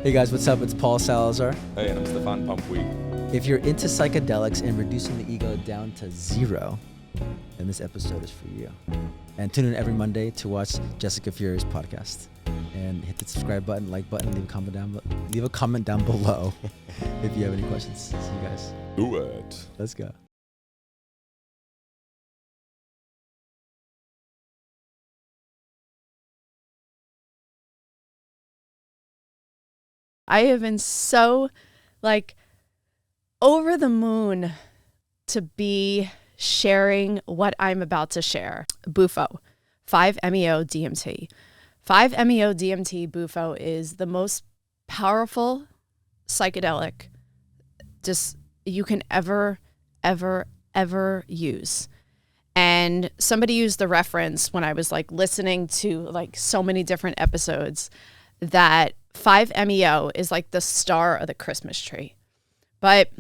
Hey guys, what's up? It's Paul Salazar. Hey, and I'm Stefan Pommepuy. If you're into psychedelics and reducing the ego down to zero, then this episode is for you. And tune in every Monday to watch Jessica Furier's podcast. And hit the subscribe button, like button, leave a comment down below if you have any questions. See you guys. Do it. Let's go. I have been so over the moon to be sharing what I'm about to share. Bufo, 5-MeO-DMT. 5-MeO-DMT Bufo is the most powerful psychedelic just you can ever use. And somebody used the reference when I was listening to so many different episodes that 5-MeO is like the star of the Christmas tree. But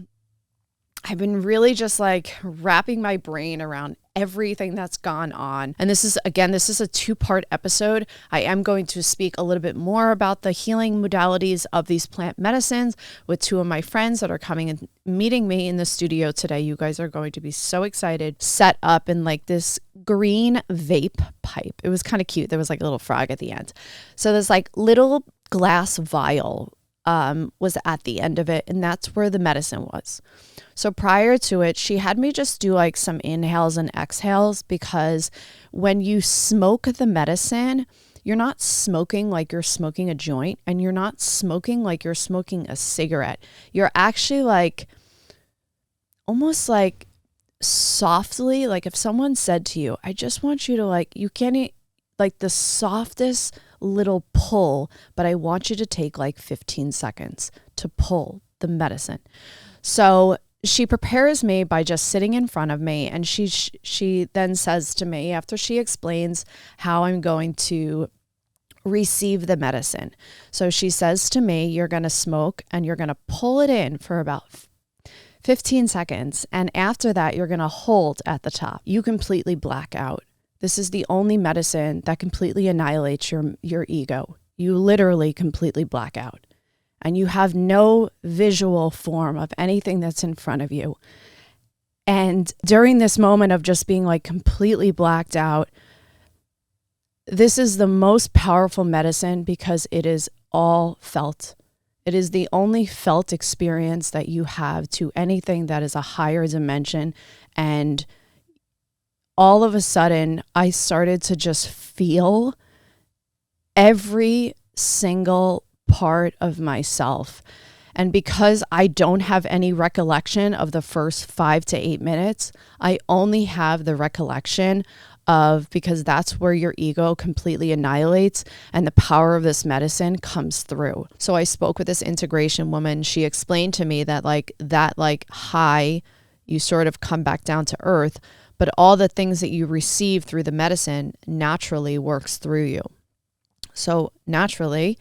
I've been really just wrapping my brain around everything that's gone on. And this is a 2-part episode. I am going to speak a little bit more about the healing modalities of these plant medicines with 2 of my friends that are coming and meeting me in the studio today. You guys are going to be so excited. Set up in this green vape pipe. It was kind of cute. There was a little frog at the end. So there's little glass vial was at the end of it, and that's where the medicine was. So prior to it, she had me just do some inhales and exhales, because when you smoke the medicine, you're not smoking like you're smoking a joint, and you're not smoking like you're smoking a cigarette. You're actually almost softly, if someone said to you, I just want you to you can't eat the softest little pull, but I want you to take 15 seconds to pull the medicine. So she prepares me by just sitting in front of me, and she then says to me, after she explains how I'm going to receive the medicine. So she says to me, you're going to smoke and you're going to pull it in for about 15 seconds. And after that, you're going to hold at the top. You completely black out. This is the only medicine that completely annihilates your ego. You literally completely black out. And you have no visual form of anything that's in front of you. And during this moment of just being completely blacked out, this is the most powerful medicine because it is all felt. It is the only felt experience that you have to anything that is a higher dimension. And all of a sudden, I started to just feel every single part of myself. And because I don't have any recollection of the first 5 to 8 minutes, I only have the recollection of, because that's where your ego completely annihilates and the power of this medicine comes through. So I spoke with this integration woman. She explained to me that high, you sort of come back down to earth, but all the things that you receive through the medicine naturally works through you. So naturally,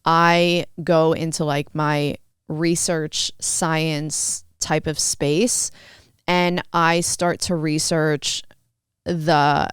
I go into my research science type of space, and I start to research the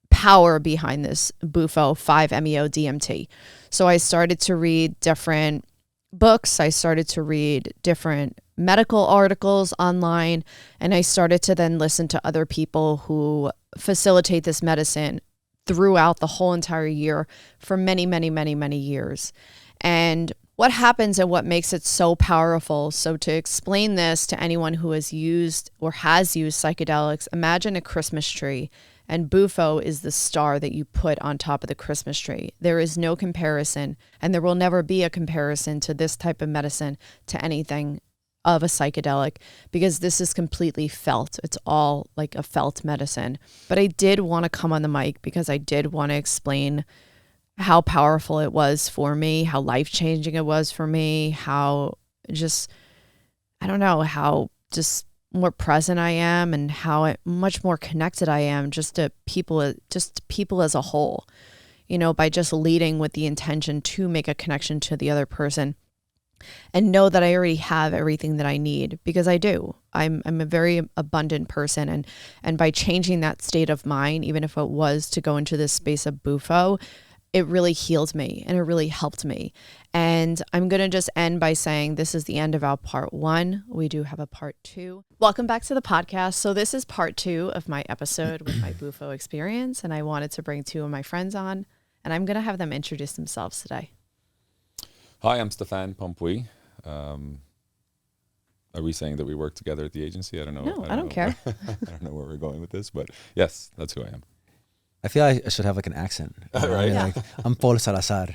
power behind this Bufo 5-MeO-DMT. So I started to read different books. I started to read different medical articles online, and I started to then listen to other people who facilitate this medicine throughout the whole entire year for many, many, many, many years. And what happens and what makes it so powerful? So to explain this to anyone who has used psychedelics, imagine a Christmas tree, and Bufo is the star that you put on top of the Christmas tree. There is no comparison, and there will never be a comparison to this type of medicine to anything of a psychedelic, because this is completely felt. It's all a felt medicine. But I did want to come on the mic because I did want to explain how powerful it was for me, how life-changing it was for me, how just, how just more present I am, and how much more connected I am just to people as a whole, by just leading with the intention to make a connection to the other person. And know that I already have everything that I need, because I do. I'm a very abundant person, and by changing that state of mind, even if it was to go into this space of Bufo, it really healed me and it really helped me. And I'm going to just end by saying this is the end of our part 1. We do have a part 2. Welcome back to the podcast. So this is part 2 of my episode with my Bufo experience. And I wanted to bring 2 of my friends on, and I'm going to have them introduce themselves today. Hi, I'm Stefan Pommepuy. Are we saying that we work together at the agency? I don't know. No, I don't care. I don't know where we're going with this, but yes, that's who I am. I feel like I should have like an accent. Right. Yeah. Like, I'm Paul Salazar.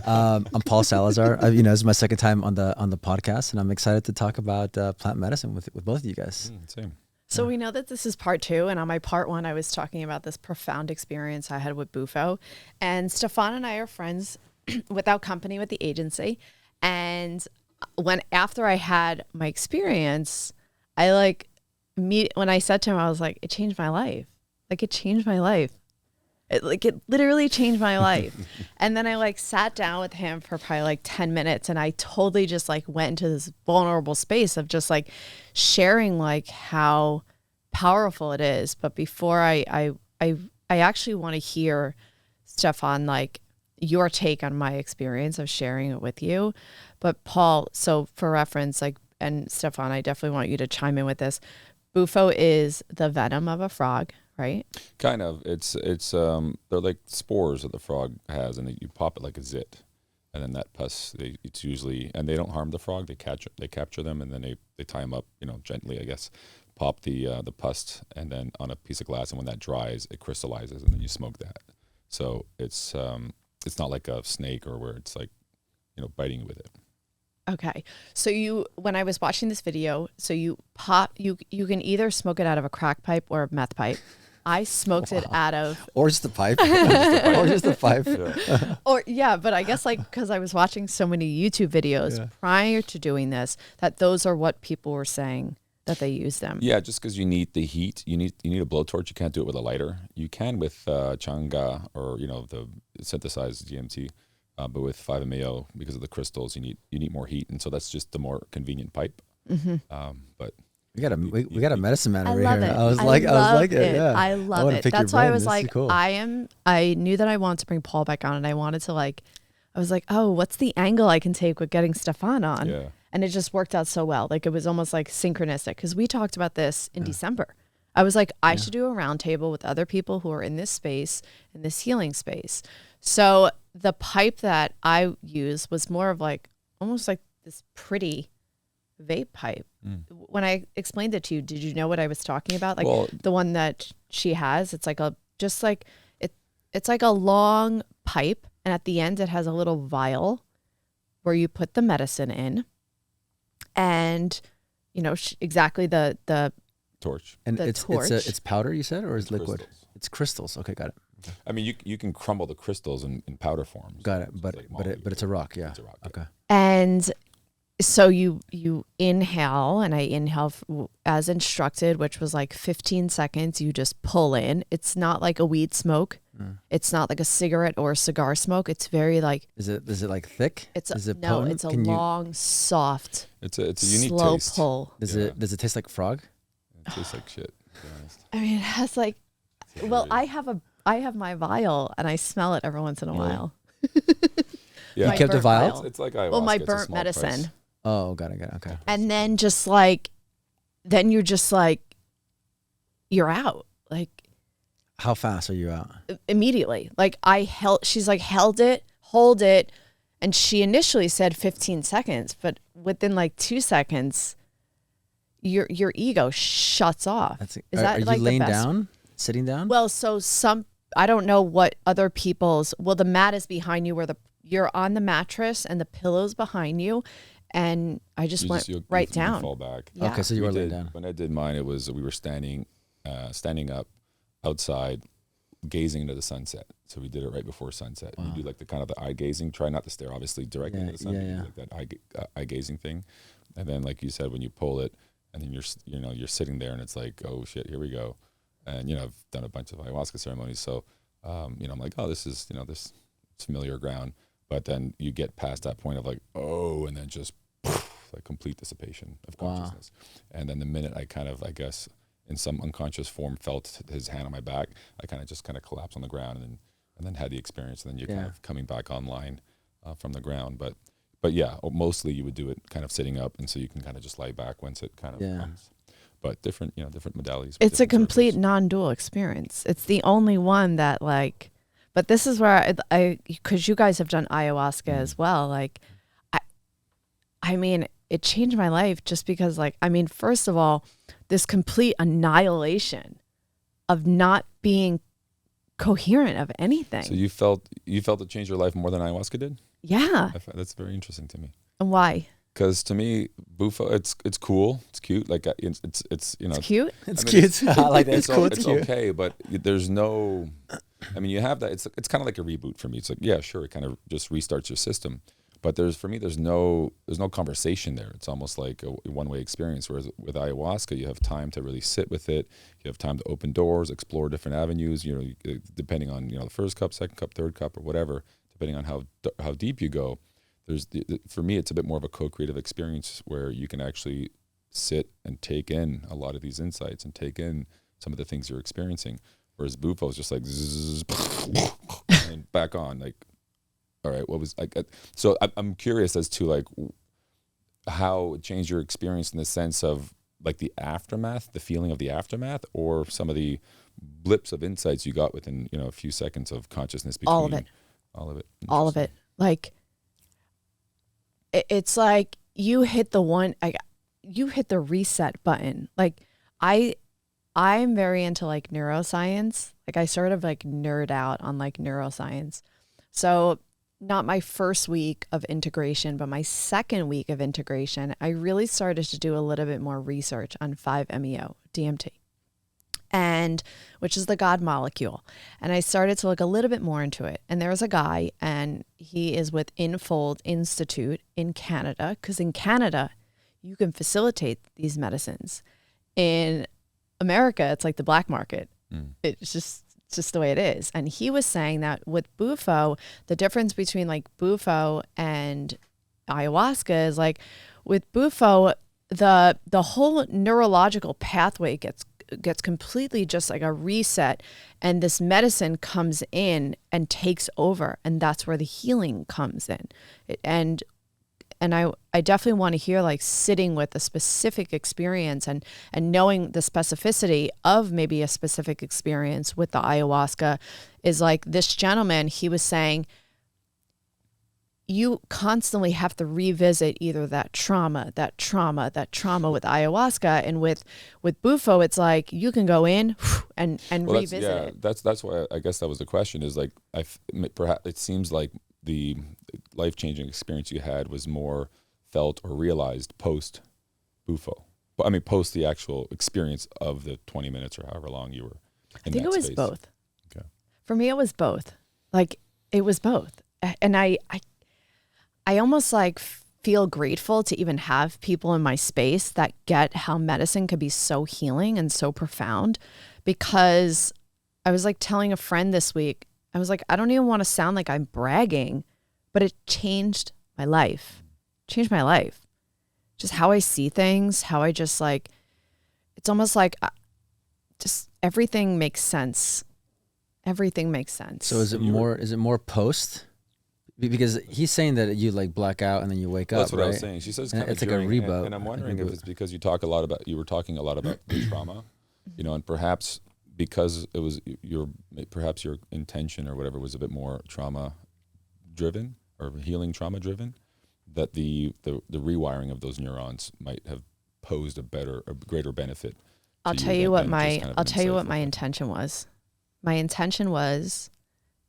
I'm Paul Salazar. This is my second time on the podcast, and I'm excited to talk about plant medicine with both of you guys. Same. So we know that this is part 2, and on my part 1, I was talking about this profound experience I had with Bufo. And Stefan and I are friends without company with the agency. And after I had my experience, when I said to him, I was like, it changed my life. Like, it changed my life. It literally changed my life. And then I sat down with him for probably 10 minutes, and I totally just went into this vulnerable space of just sharing how powerful it is. But before I actually want to hear, Stefan, your take on my experience of sharing it with you. But Paul, so for reference, and Stefan, I definitely want you to chime in with this. Bufo is the venom of a frog, right? Kind of. It's they're like spores that the frog has, and you pop it like a zit, and then that pus. It's usually, and they don't harm the frog. They capture them, and then they tie them up, gently, I guess. Pop the pus, and then on a piece of glass, and when that dries, it crystallizes, and then you smoke that. So it's not like a snake or where it's biting you with it. Okay. So when I was watching this video, so you can either smoke it out of a crack pipe or a meth pipe. I smoked it out of, Or just the pipe. Or just the pipe. but I guess because I was watching so many YouTube videos prior to doing this, that those are what people were saying that they use them. Yeah, just because you need the heat, you need a blowtorch. You can't do it with a lighter. You can with changa or the synthesized DMT. But with 5-MeO, because of the crystals, you need more heat, and so that's just the more convenient pipe. Mm-hmm. But we got a medicine man over love here. it. I was like it. Yeah, I love it. That's why I was like, cool. I knew that I wanted to bring Paul back on, and I wanted to I was like, oh, what's the angle I can take with getting Stefan on? Yeah. And it just worked out so well. It was almost synchronistic, because we talked about this in December. I was like, I should do a roundtable with other people who are in this space, in this healing space. So the pipe that I used was more of almost like this pretty vape pipe. When I explained it to you, did you know what I was talking about? The one that she has, it's it's like a long pipe, and at the end it has a little vial where you put the medicine in, and exactly the torch. And the torch. It's powder, you said, or is liquid? Crystals. It's crystals. Okay, got it. I mean, you can crumble the crystals in powder forms. Got it. But it's a rock. Yeah. It's a rock. Okay. And so you inhale, and I inhale as instructed, which was 15 seconds. You just pull in. It's not like a weed smoke. It's not like a cigarette or a cigar smoke. It's very Is it thick? Is it potent? It's a long, soft, It's a unique slow taste. pull. Does it taste like frog? It tastes like shit, to be honest. I mean, it has I have my vial, and I smell it every once in a while. Yeah. My You kept a burnt vial? It's like ayahuasca. Well, my it's a burnt small medicine. price. Oh, got it. Okay. And then then you're just you're out. How fast are you out? Immediately. She's held it, hold it. And she initially said 15 seconds, but within 2 seconds, your ego shuts off. Are you laying down, sitting down? Well, so I don't know what other people's, the mat is behind you, where you're on the mattress and the pillow's behind you. And I just went right down. You fall back. Yeah. Okay, so you were laying down. When I did mine, it was we were standing up outside, gazing into the sunset. So we did it right before sunset. Wow. You do the kind of the eye gazing. Try not to stare obviously directly into the sun. Yeah. You do that eye gazing thing, and then like you said, when you pull it, and then you're sitting there, and it's like, oh shit, here we go. And I've done a bunch of ayahuasca ceremonies, so I'm like, oh, this is this familiar ground. But then you get past that point of oh, and then just complete dissipation of consciousness. Wow. And then the minute I kind of, I guess, in some unconscious form felt his hand on my back, I kind of collapsed on the ground, and then and then had the experience, and then you're kind of coming back online from the ground. But yeah, mostly you would do it kind of sitting up, and so you can kind of just lie back once it kind of comes. But different modalities. It's a complete non-dual experience. It's the only one that like, but this is where because you guys have done ayahuasca as well. Like, I mean, it changed my life just because, like, I mean, first of all, this complete annihilation of not being coherent of anything. So you felt it changed your life more than ayahuasca did? Yeah. That's very interesting to me. And why? Because to me, Bufo, it's cool, it's cute, like it's It's cute. It's cute. I like that. It's cool. It's okay, but there's no. I mean, you have that. It's kind of like a reboot for me. It's like, yeah, sure, it kind of just restarts your system, but there's no conversation there. It's almost like a one-way experience. Whereas with ayahuasca, you have time to really sit with it. You have time to open doors, explore different avenues. Depending on the first cup, second cup, third cup, or whatever. Depending on how deep you go. For me, it's a bit more of a co-creative experience where you can actually sit and take in a lot of these insights and take in some of the things you're experiencing. Whereas Bufo is just like zzz, and back on. Like, all right, what was like? So I'm curious as to like how it changed your experience in the sense of like the aftermath, the feeling of the aftermath, or some of the blips of insights you got within a few seconds of consciousness. Between all of it. Like. It's like you hit the reset button. Like I'm very into like neuroscience. Like I sort of like nerd out on like neuroscience. So not my first week of integration, but my second week of integration, I really started to do a little bit more research on 5-MeO, DMT. And which is the God molecule. And I started to look a little bit more into it. And there was a guy, and he is with Infold Institute in Canada, because in Canada, you can facilitate these medicines. In America, it's like the black market. It's just the way it is. And he was saying that with Bufo, the difference between like Bufo and ayahuasca is like with Bufo, the whole neurological pathway gets completely just like a reset, and this medicine comes in and takes over, and that's where the healing comes in. And I definitely want to hear like sitting with a specific experience and knowing the specificity of maybe a specific experience with the ayahuasca is like this gentleman, he was saying you constantly have to revisit either that trauma with ayahuasca, and with Bufo, it's like you can go in and revisit it. That's why I guess that was the question. Is like perhaps it seems like the life-changing experience you had was more felt or realized post Bufo. But I mean, post the actual experience of the 20 minutes or however long you were in that space. I think it was both. Okay. For me, it was both. Like it was both, and I almost like feel grateful to even have people in my space that get how medicine could be so healing and so profound, because I was like telling a friend this week, I was like, I don't even want to sound like I'm bragging, but it changed my life. Changed my life. Just how I see things, how I just like, it's almost like just everything makes sense. Everything makes sense. So is it more post? Because he's saying that you like black out and then you wake up. That's what right? I was saying. She says it's like a reboot. And I'm wondering if it's because you were talking a lot about the trauma, and perhaps because it was your intention or whatever was a bit more trauma driven or healing trauma driven, that the rewiring of those neurons might have posed a greater benefit. I'll tell you what my intention was. My intention was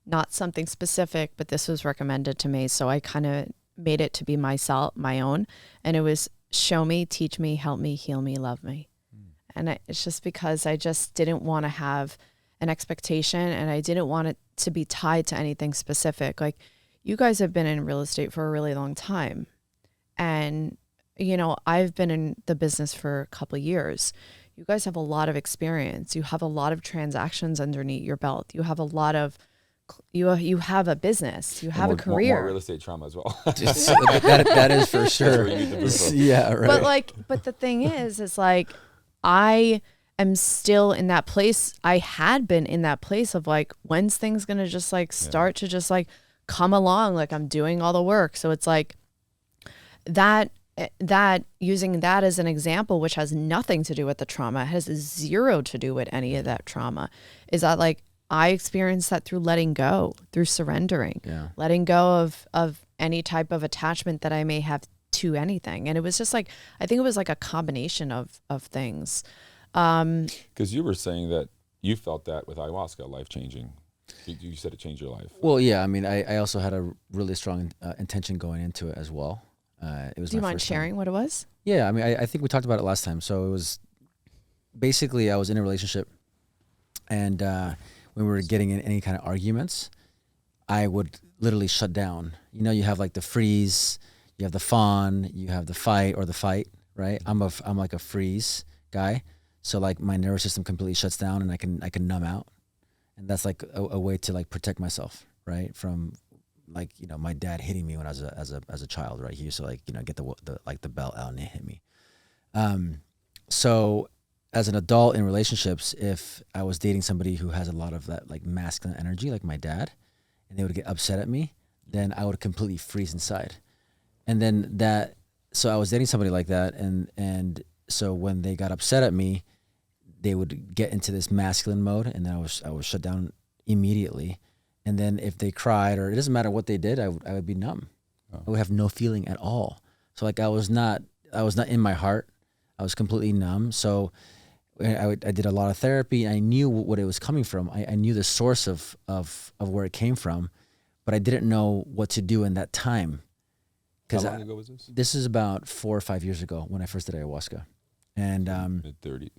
not something specific, but this was recommended to me. So I kind of made it to be my own. And it was show me, teach me, help me, heal me, love me. And it's just because I just didn't want to have an expectation, and I didn't want it to be tied to anything specific. Like you guys have been in real estate for a really long time. And, I've been in the business for a couple of years. You guys have a lot of experience. You have a lot of transactions underneath your belt. You have a lot of you have a business, you have a career. More real estate trauma as well. that is for sure. That's where you meet the Bufo. Yeah, right. But the thing is like, I am still in that place. I had been in that place of like, when's things going to just like start to just like come along? Like I'm doing all the work. So it's like that using that as an example, which has nothing to do with the trauma, has zero to do with any of that trauma, is that like I experienced that through letting go, through surrendering, letting go of any type of attachment that I may have to anything. And it was just like, I think it was like a combination of things. Because you were saying that you felt that with ayahuasca, life-changing. You said it changed your life. Well, yeah, I mean, I also had a really strong intention going into it as well. It was. Do you my mind first sharing time. what it was? Yeah, I mean, I think we talked about it last time. So it was basically I was in a relationship, and when we were getting in any kind of arguments, I would literally shut down. You know, you have like the freeze, you have the fawn, you have the fight or the fight, right? I'm like a freeze guy, so like my nervous system completely shuts down, and I can numb out, and that's like a way to like protect myself, right, from like, you know, my dad hitting me when I was as a child, right? He used to like, you know, get the belt out and hit me. So as an adult in relationships, if I was dating somebody who has a lot of that like masculine energy, like my dad, and they would get upset at me, then I would completely freeze inside. And then so I was dating somebody like that, and so when they got upset at me, they would get into this masculine mode, and then I was shut down immediately. And then if they cried, or it doesn't matter what they did, I would be numb. I would have no feeling at all. So like I was not in my heart. I was completely numb. So I did a lot of therapy, and I knew what it was coming from. I knew the source of where it came from, but I didn't know what to do in that time. How long ago was this? This is about 4 or 5 years ago when I first did ayahuasca. And mid-30s.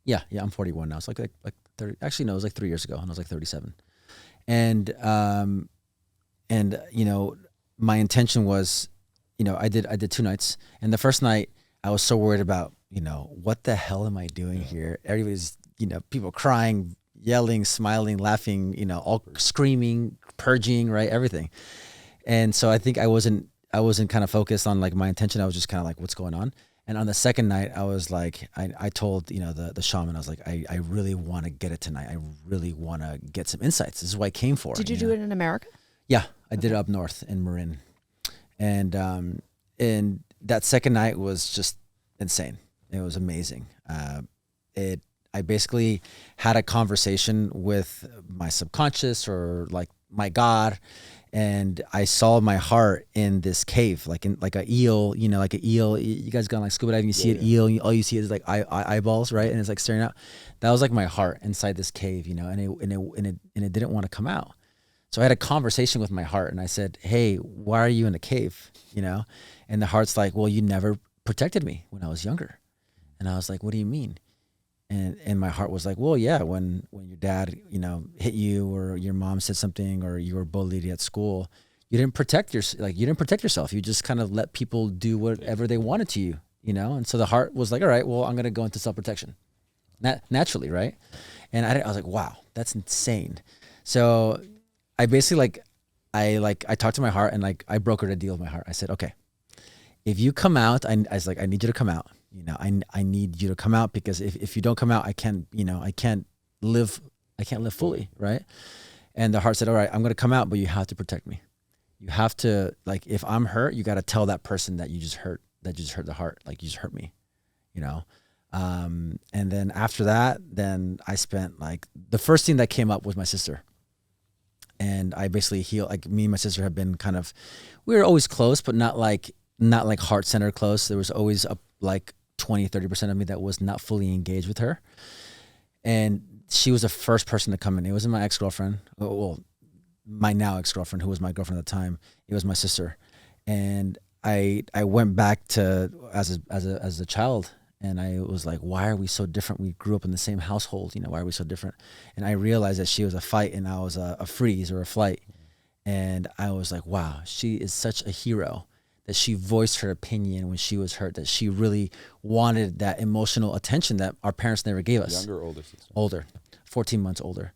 Yeah, I'm 41 now. It's like 30. Actually, no, it was like 3 years ago, and I was like 37. And you know, my intention was, you know, I did 2 nights, and the first night I was so worried about, you know, what the hell am I doing here? Everybody's, you know, people crying, yelling, smiling, laughing, you know, all screaming, purging, right, everything. And so I think I wasn't kind of focused on like my intention. I was just kind of like, what's going on? And on the second night, I was like, I told, you know, the shaman, I was like, I really want to get it tonight. I really want to get some insights. This is what I came for. Did you do it in America? Yeah, I did it up north in Marin. And that second night was just insane. It was amazing. I basically had a conversation with my subconscious, or like my God, and I saw my heart in this cave, like a eel, you know, like an eel. You guys gone like scuba diving, you see an eel, and all you see is like eyeballs, right? And it's like staring out. That was like my heart inside this cave, you know, and it didn't want to come out. So I had a conversation with my heart, and I said, "Hey, why are you in the cave?" You know, and the heart's like, "Well, you never protected me when I was younger." And I was like, "What do you mean?" And my heart was like, well, yeah, when your dad, you know, hit you, or your mom said something, or you were bullied at school, you didn't protect yourself. You just kind of let people do whatever they wanted to you, you know? And so the heart was like, all right, well, I'm going to go into self-protection naturally. Right. And I was like, wow, that's insane. So I basically I talked to my heart, and like, I brokered a deal with my heart. I said, okay, if you come out, I was like, I need you to come out. You know, I need you to come out, because if you don't come out, I can't live fully, right? And the heart said, all right, I'm going to come out, but you have to protect me. You have to, like, if I'm hurt, you got to tell that person that you just hurt the heart, like, you just hurt me, you know? And then after that, then I spent, like, the first thing that came up was my sister. And I basically healed, like, me and my sister have been kind of, we were always close, but not like heart-centered close. There was always like 20-30% of me that was not fully engaged with her. And she was the first person to come in. It wasn't my ex-girlfriend. Well, my now ex-girlfriend, who was my girlfriend at the time. It was my sister. And I went back to as a child, and I was like, why are we so different? We grew up in the same household, you know, why are we so different? And I realized that she was a fight, and I was a freeze or a flight. And I was like, wow, she is such a hero, that she voiced her opinion when she was hurt, that she really wanted that emotional attention that our parents never gave us. Younger or older sister? Older, 14 months older.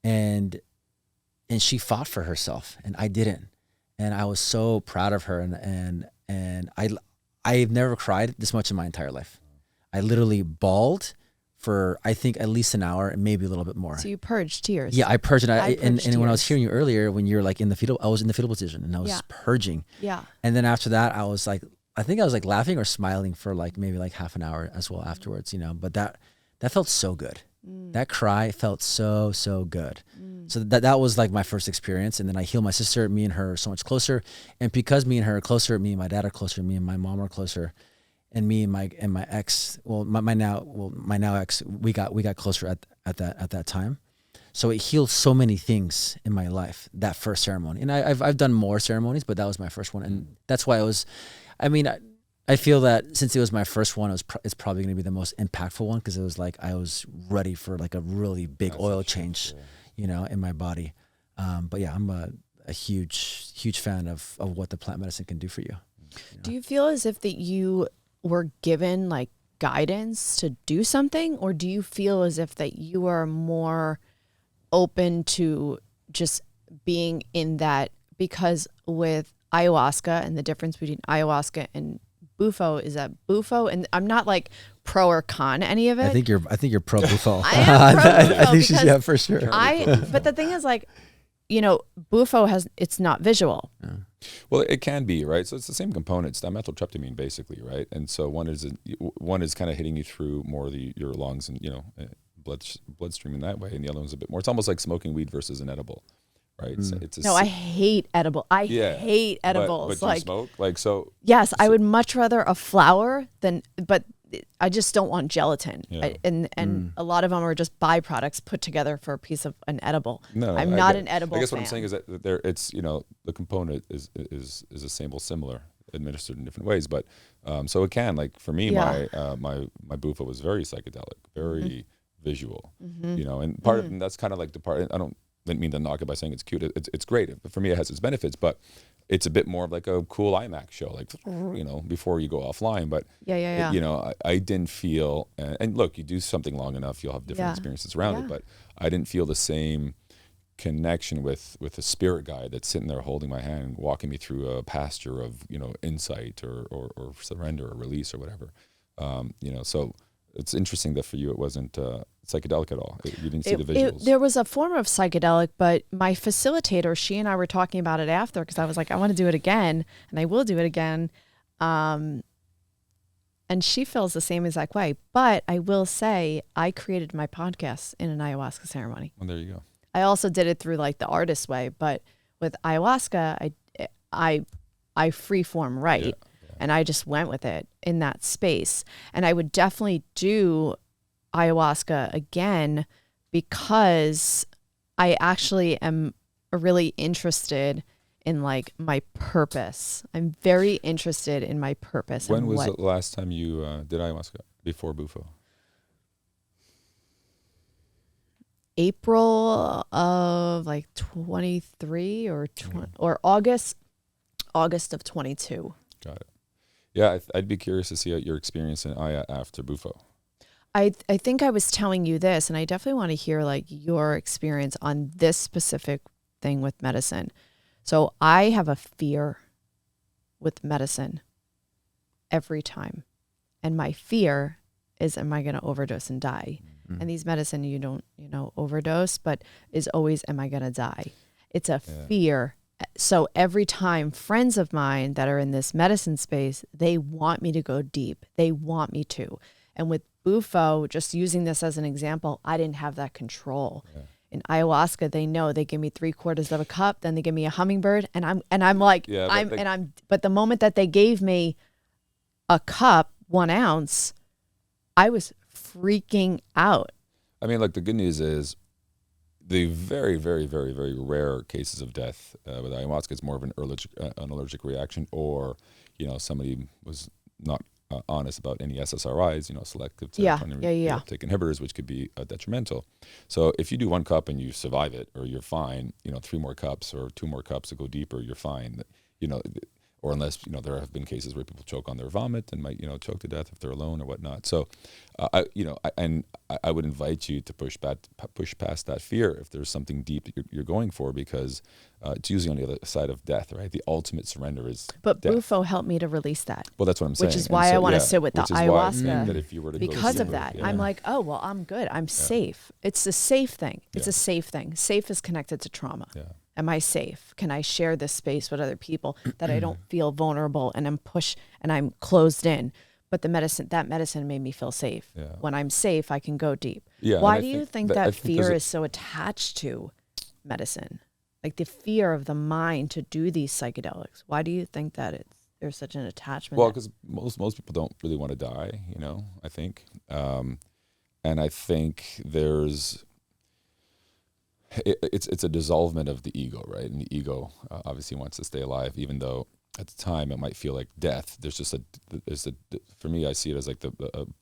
And she fought for herself, and I didn't. And I was so proud of her, and I've never cried this much in my entire life. I literally bawled for I think at least an hour and maybe a little bit more. So you purged tears. Yeah, I purged, and purged when I was tears. hearing you earlier, when you're like in the fetal, I was in the fetal position and I was purging. Yeah. And then after that, I was like, I think I was like laughing or smiling for like maybe like half an hour as well afterwards, you know. But that felt so good. That cry felt so good. So that was like my first experience. And then I healed my sister. Me and her are so much closer. And because me and her are closer, me and my dad are closer, me and my mom are closer, and me and my ex, well, my now ex, we got closer at that time. So it healed so many things in my life, that first ceremony. And I've done more ceremonies, but that was my first one. And that's why I feel that since it was my first one, it's probably going to be the most impactful one, because it was like I was ready for like a really big oil change, you know, in my body. But yeah, I'm a huge fan of what the plant medicine can do for you. Do you feel as if that you were given like guidance to do something, or do you feel as if that you are more open to just being in that? Because with ayahuasca, and the difference between ayahuasca and Bufo is that Bufo, and I'm not like pro or con any of it. I think you're pro Bufo. I am pro Bufo I think she's, yeah, for sure. But the thing is, like, you know, Bufo it's not visual. Yeah. Well, it can be, right? So it's the same component. It's dimethyltryptamine, basically, right? And so one is kind of hitting you through more of your lungs and, you know, bloodstream in that way, and the other one's a bit more. It's almost like smoking weed versus an edible, right? I hate edible. I hate edibles. But like you smoke, like so. Yes, I would much rather a flower but I just don't want gelatin. Yeah. And a lot of them are just byproducts put together for a piece of an edible. No, I'm not an edible I guess fan. what I'm saying is that it's, you know, the component is the same or similar, administered in different ways, but so it can, like, for me, my Bufo was very psychedelic, very visual, you know, and part of, and that's kind of like the part. I didn't mean to knock it by saying it's cute. It's great. For me, it has its benefits, but it's a bit more of like a cool IMAX show, like, you know, before you go offline. But yeah. you know, I didn't feel, and look, you do something long enough, you'll have different experiences around it. But I didn't feel the same connection with a spirit guide that's sitting there holding my hand, walking me through a pasture of, you know, insight or surrender or release or whatever. You know, so it's interesting that for you it wasn't psychedelic at all. You didn't see the visuals. There was a form of psychedelic, but my facilitator, she and I were talking about it after, because I was like, I want to do it again, and I will do it again. And she feels the same exact way. But I will say, I created my podcast in an ayahuasca ceremony. Well, there you go. I also did it through like the artist way, but with ayahuasca, I freeform write. Yeah. And I just went with it in that space. And I would definitely do ayahuasca again, because I actually am really interested in like my purpose. I'm very interested in my purpose. When was the last time you did ayahuasca before Bufo? April of like 23 or or August of 22. Got it. Yeah, I'd be curious to see your experience in Aya after Bufo. I think I was telling you this, and I definitely want to hear like your experience on this specific thing with medicine. So I have a fear with medicine every time. And my fear is, am I going to overdose and die? Mm-hmm. And these medicine, you don't, you know, overdose, but is always, am I going to die? It's a fear. So every time friends of mine that are in this medicine space, they want me to go deep. They want me to. And with Bufo, just using this as an example, I didn't have that control. Yeah. In ayahuasca, they know, they give me 3/4 of a cup, then they give me a hummingbird, and I'm like, but the moment that they gave me a cup, 1 ounce, I was freaking out. I mean, like, the good news is the very, very, very, very rare cases of death with ayahuasca, it's more of an allergic reaction, or, you know, somebody was not honest about any SSRIs, you know, selective take inhibitors, which could be detrimental. So if you do 1 cup and you survive it, or you're fine, you know, 3 more cups or 2 more cups to go deeper, you're fine. You know, or unless, there have been cases where people choke on their vomit and might, choke to death if they're alone or whatnot. So, I would invite you to push past that fear if there's something deep that you're going for, because it's usually on the other side of death, right? The ultimate surrender is But death. Bufo helped me to release that. Well, that's what I'm saying. Which is why I want to sit with the ayahuasca. That if you were to because of that, I'm like, oh, well, I'm good. I'm safe. It's a safe thing. It's a safe thing. Safe is connected to trauma. Yeah. Am I safe? Can I share this space with other people that I don't feel vulnerable and I'm closed in? But that medicine made me feel safe. Yeah. When I'm safe, I can go deep. Yeah, Why do you think that fear there's is so attached to medicine? Like the fear of the mind to do these psychedelics. Why do you think that there's such an attachment? Well, because most people don't really want to die, I think. And I think it's a dissolvement of the ego, right? And the ego obviously wants to stay alive, even though at the time it might feel like death. There's just for me, I see it as like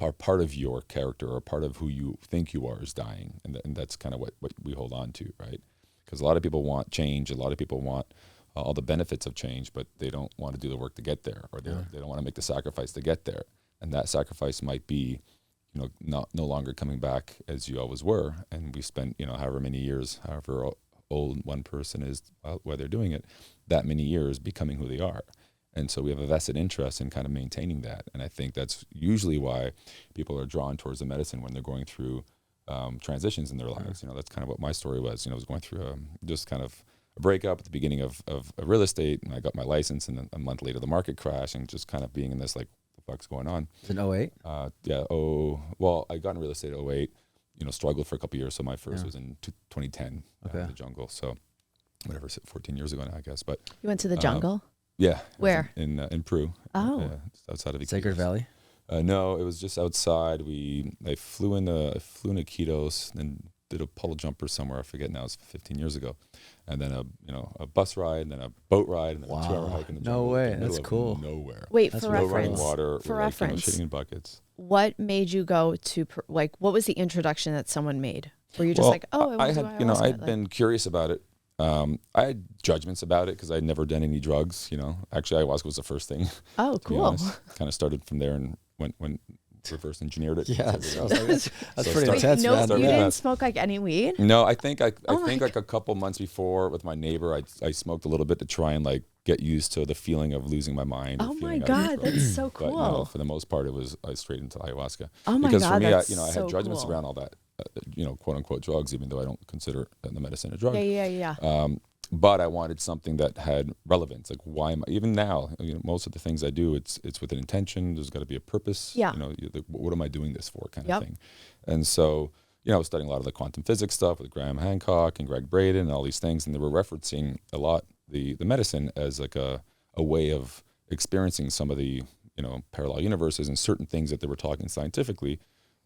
a part of your character, or a part of who you think you are is dying. And that's kind of what we hold on to, right? Because a lot of people want change. A lot of people want all the benefits of change, but they don't want to do the work to get there, or they don't want to make the sacrifice to get there. And that sacrifice might be, no longer coming back as you always were. And we spent, however many years, however old one person is while they're doing it, that many years becoming who they are. And so we have a vested interest in kind of maintaining that. And I think that's usually why people are drawn towards the medicine when they're going through transitions in their lives. That's kind of what my story was. I was going through just kind of a breakup at the beginning of real estate, and I got my license, and then a month later the market crashed, and just kind of being in this like, what the fuck's going on? It's in 08? Well, I got in real estate in 08, struggled for a couple of years. So my first was in 2010, the jungle. So whatever, 14 years ago now, I guess. But you went to the jungle? Yeah. Where? In Peru. Oh. Outside of Iquitos. Sacred Valley? No, it was just outside. I flew into Iquitos and did a puddle jumper somewhere. I forget now. It was 15 years ago. And then a bus ride, and then a boat ride, and then a 2-hour hike in the jungle. No way. In the middle That's of cool. Nowhere. Wait, That's for no reference. running water. For we're reference. shitting in buckets. What made you go to what was the introduction that someone made? Were you just I had been curious about it. I had judgments about it because I'd never done any drugs. Actually, ayahuasca was the first thing. Oh, cool. Kind of started from there and went reverse engineered it. Yeah, that's So pretty intense, no, man. you didn't smoke like any weed? No, I think like a couple months before with my neighbor, I smoked a little bit to try and like get used to the feeling of losing my mind. Oh my God, that's so cool. But for the most part, it was straight into ayahuasca. Oh my because God, for me, that's I had judgments around all that, quote unquote drugs, even though I don't consider the medicine a drug. Yeah. But I wanted something that had relevance. Like, why am I, even now, most of the things I do, it's with an intention. There's got to be a purpose. Yeah. What am I doing this for, kind of thing. And so, I was studying a lot of the quantum physics stuff with Graham Hancock and Greg Braden and all these things. And they were referencing a lot the medicine as like a way of experiencing some of the, parallel universes and certain things that they were talking scientifically.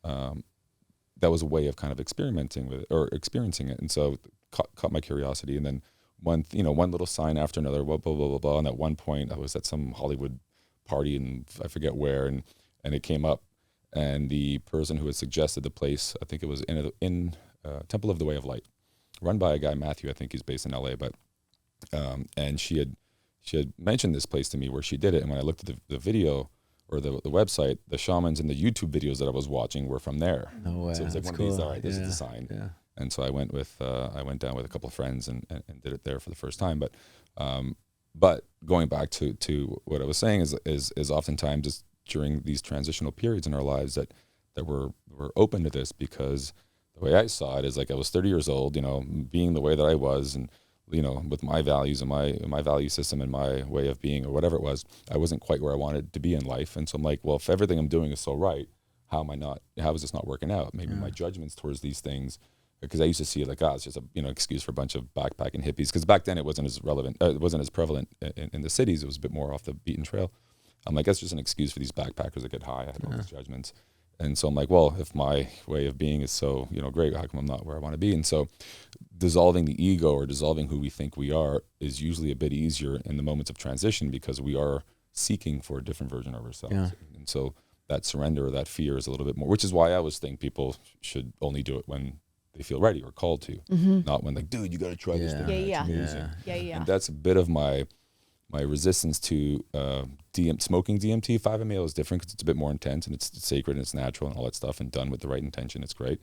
That was a way of kind of experimenting with it or experiencing it. And so caught my curiosity. And then one little sign after another, blah, blah, blah, blah, blah. And at one point I was at some Hollywood party and I forget where, and it came up, and the person who had suggested the place, I think it was in Temple of the Way of Light, run by a guy, Matthew, I think he's based in LA, but, and she had mentioned this place to me where she did it. And when I looked at the video or the website, the shamans and the YouTube videos that I was watching were from there. No way. So it's like That's one cool. of these, all right, this is the sign. Yeah. And so I went down with a couple of friends and did it there for the first time. But going back to what I was saying is oftentimes it's during these transitional periods in our lives that we're open to this, because the way I saw it is like I was 30 years old, being the way that I was, and with my values and my value system and my way of being or whatever it was, I wasn't quite where I wanted to be in life. And so I'm like, well, if everything I'm doing is so right, how is this not working out? Maybe my judgments towards these things, because I used to see it like, it's just a excuse for a bunch of backpacking hippies. Because back then it wasn't as relevant, it wasn't as prevalent in the cities. It was a bit more off the beaten trail. I'm like, that's just an excuse for these backpackers that get high. I had all these judgments, and so I'm like, well, if my way of being is so great, how come I'm not where I want to be? And so, dissolving the ego or dissolving who we think we are is usually a bit easier in the moments of transition, because we are seeking for a different version of ourselves. Yeah. And so that surrender or that fear is a little bit more, which is why I always think people should only do it when they feel ready or called to, not when like, dude, you got to try this thing. Yeah. It's amazing. Yeah. And that's a bit of my my resistance to smoking DMT. 5-MeO is different because it's a bit more intense and it's sacred and it's natural and all that stuff, and done with the right intention, it's great.